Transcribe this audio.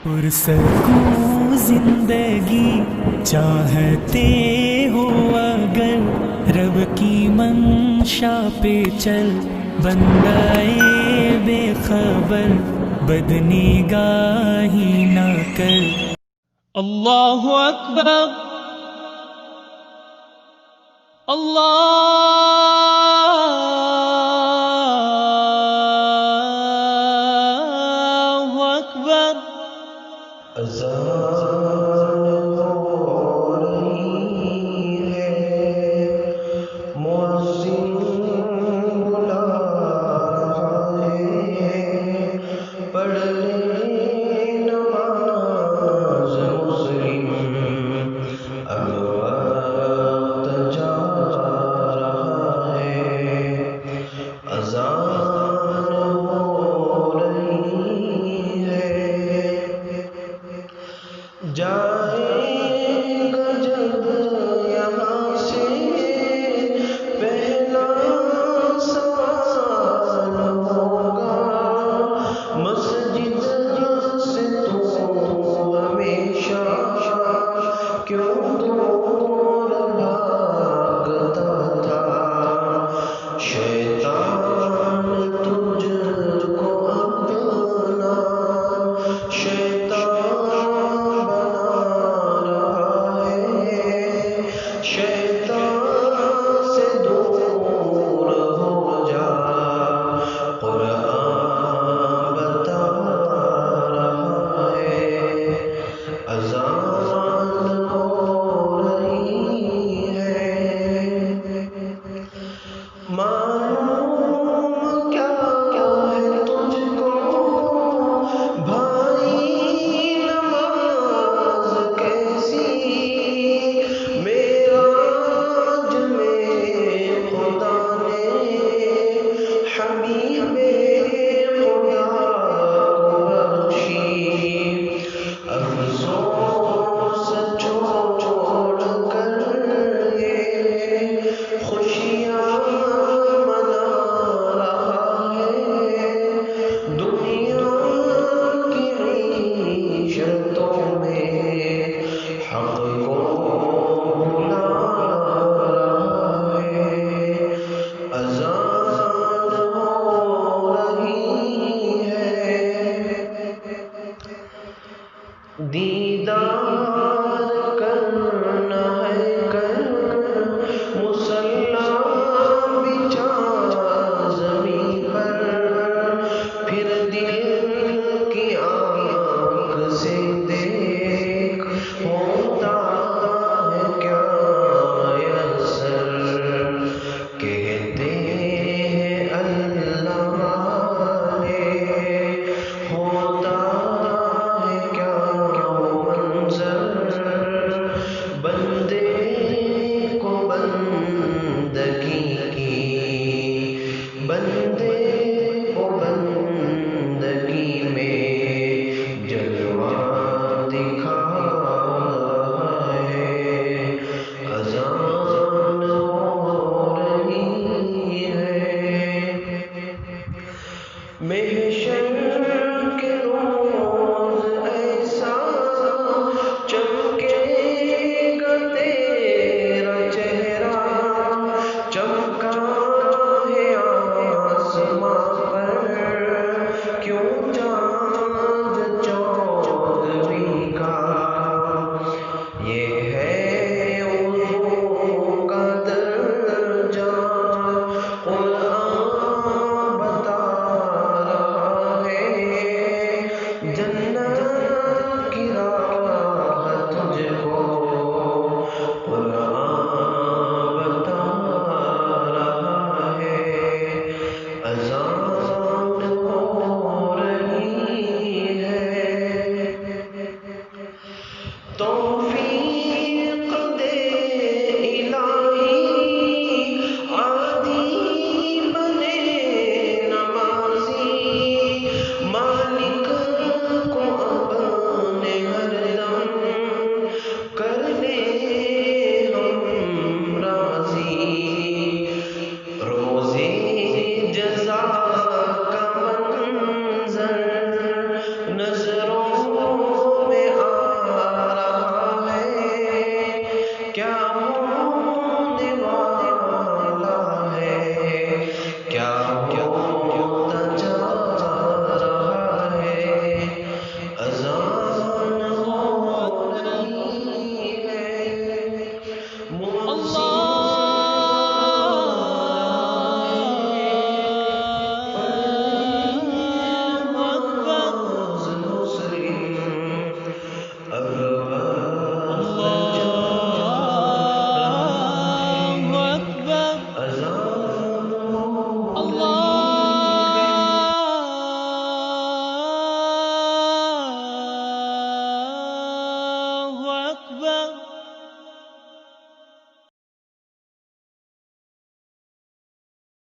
پرسکون زندگی چاہتے ہو اگر رب کی منشا پہ چل، بندائے بے خبر بدنگاہی نہ کر۔ اللہ اکبر، اللہ اکبر۔ اذان ہو رہی ہے، مؤذن بلا رہا ہے، پڑھ لے نماز مسلم، اب وقت جا رہا ہے۔ اذان ہو رہی ہے، جائے گا جب یہاں سے پہلا سوال ہوگا، مسجد سے تو ہمیشہ کیوں دور بھاگتا تھا، شیطان تجھ کو اپنا شیطان سے دور ہو جا، قرآن بتا رہا ہے۔ اذان ہو رہی ہے، معلوم کیا ہے تجھ کو بھائی نماز کیسی، حبیب خدا کو بخشی، افسوس چھوڑ کر یہ خوشیاں منا رہا ہے، دنیا کی عیشتوں میں حق کو بھلا رہا ہے۔ اذان ہو رہی ہے، دیدار کرنا ہے کر مسلمان